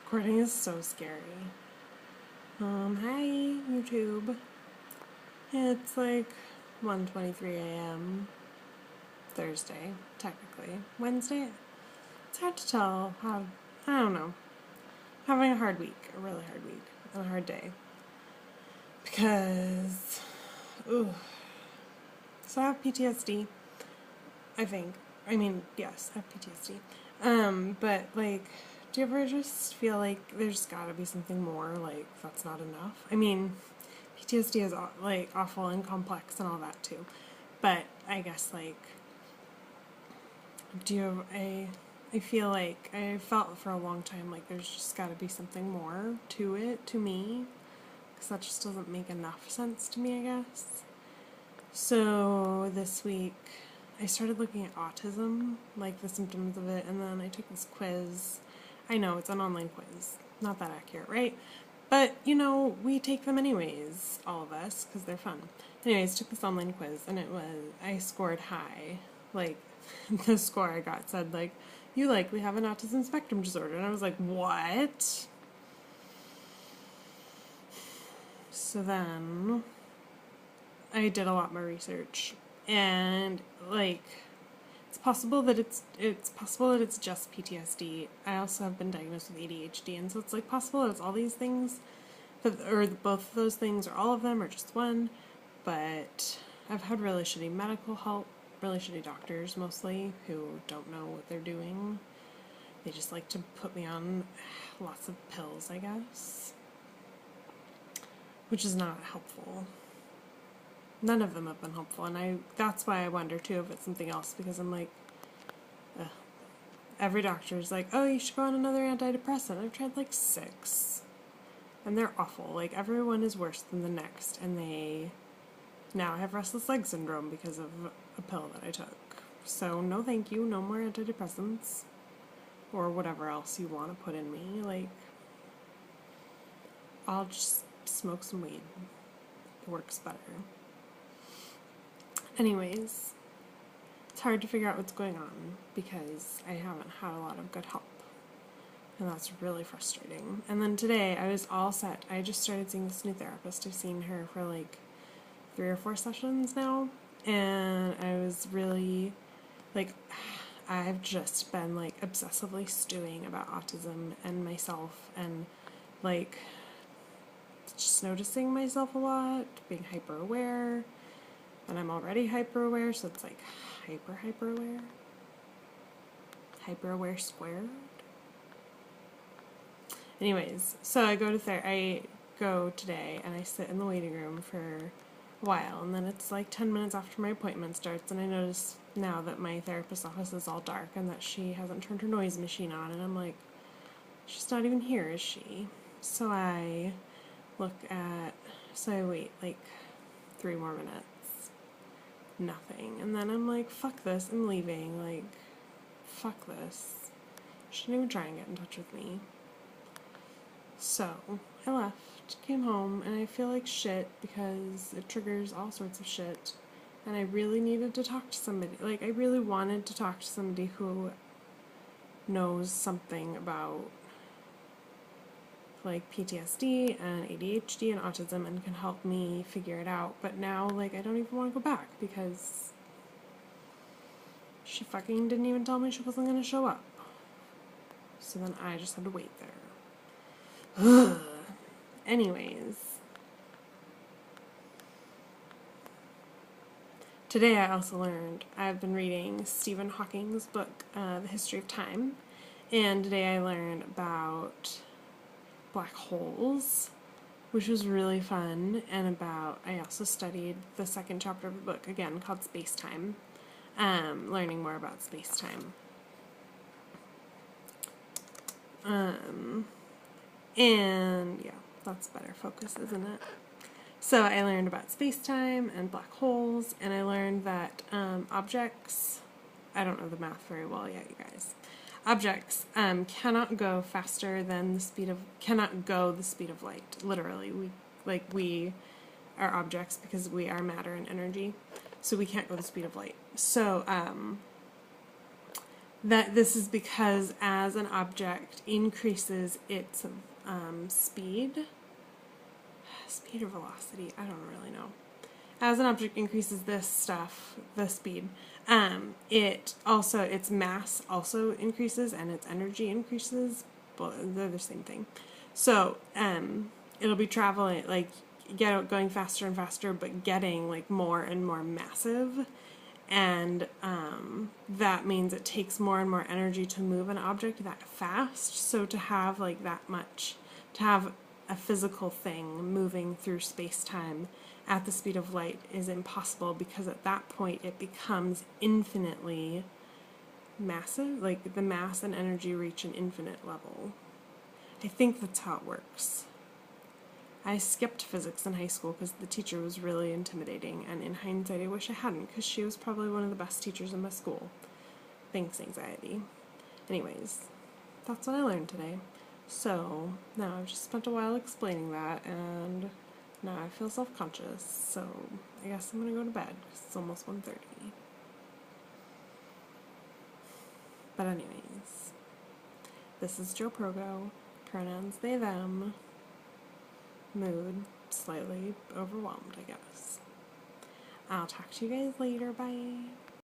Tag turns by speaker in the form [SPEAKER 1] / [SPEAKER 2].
[SPEAKER 1] Recording is so scary. Hi, YouTube. It's like 1:23 a.m. Thursday, technically. Wednesday? It's hard to tell how, I don't know. Having a hard week, a really hard week, and a hard day. Because, ooh. So I have PTSD, I think. I mean, yes, I have PTSD. But like, do you ever just feel like there's gotta be something more, like, that's not enough? I mean, PTSD is like awful and complex and all that too. But I guess like, do you have I feel like I felt for a long time like there's just got to be something more to it to me because that just doesn't make enough sense to me, I guess. So this week I started looking at autism, like the symptoms of it, and then I took this quiz. I know it's an online quiz, not that accurate, right? But, you know, we take them anyways, all of us, because they're fun. Anyways, took this online quiz, and I scored high. Like, the score I got said, like, you likely have an autism spectrum disorder. And I was like, what? So then, I did a lot more research, and, like, it's possible that it's just PTSD. I also have been diagnosed with ADHD, and so it's, like, possible that it's all these things, or both of those things, or all of them, or just one. But I've had really shitty medical help, really shitty doctors mostly, who don't know what they're doing. They just like to put me on lots of pills, I guess, which is not helpful. None of them have been helpful, and that's why I wonder too if it's something else, because I'm like, ugh. Every doctor's like, oh, you should go on another antidepressant. I've tried like 6, and they're awful. Like, everyone is worse than the next, and now I have restless leg syndrome because of a pill that I took. So no thank you, no more antidepressants. Or whatever else you want to put in me. Like, I'll just smoke some weed. It works better. Anyways, it's hard to figure out what's going on because I haven't had a lot of good help. And that's really frustrating. And then today I was all set. I just started seeing this new therapist. I've seen her for like 3 or 4 sessions now. And I was really like, I've just been like obsessively stewing about autism and myself, and like just noticing myself a lot, being hyper aware, and I'm already hyper aware, so it's like hyper aware. Hyper aware squared. Anyways, so I go today and I sit in the waiting room for a while, and then it's like 10 minutes after my appointment starts, and I notice now that my therapist's office is all dark and that she hasn't turned her noise machine on, and I'm like, she's not even here, is she? So I wait like 3 more minutes. Nothing. And then I'm like, fuck this, I'm leaving. Like, fuck this. She didn't even try and get in touch with me. So I left, came home, and I feel like shit because it triggers all sorts of shit. And I really needed to talk to somebody. Like, I really wanted to talk to somebody who knows something about like PTSD and ADHD and autism and can help me figure it out. But now, like, I don't even want to go back because she fucking didn't even tell me she wasn't going to show up. So then I just had to wait there. Anyways. Today I also learned, I've been reading Stephen Hawking's book, The History of Time, and today I learned about black holes, which was really fun, and I also studied the second chapter of the book, again, called Space-Time, learning more about space-time. And yeah, that's better focus, isn't it? So I learned about space-time and black holes, and I learned that objects, I don't know the math very well yet, you guys. Objects cannot go the speed of light. Literally, we are objects because we are matter and energy, so we can't go the speed of light. So that this is because as an object increases its speed or velocity, I don't really know. As an object increases this stuff, the speed, its mass also increases and its energy increases, but they're the same thing. So, it'll be traveling, like, going faster and faster, but getting, like, more and more massive. And that means it takes more and more energy to move an object that fast. So to have, like, that much, to have a physical thing moving through space-time at the speed of light is impossible, because at that point it becomes infinitely massive, like the mass and energy reach an infinite level. I think that's how it works. I skipped physics in high school because the teacher was really intimidating, and in hindsight I wish I hadn't, because she was probably one of the best teachers in my school. Thanks, anxiety. Anyways, that's what I learned today. So, now I've just spent a while explaining that, and now I feel self-conscious, so I guess I'm gonna go to bed, because it's almost 1:30. But anyways, this is Joe Progo, pronouns they, them, mood slightly overwhelmed, I guess. I'll talk to you guys later, bye.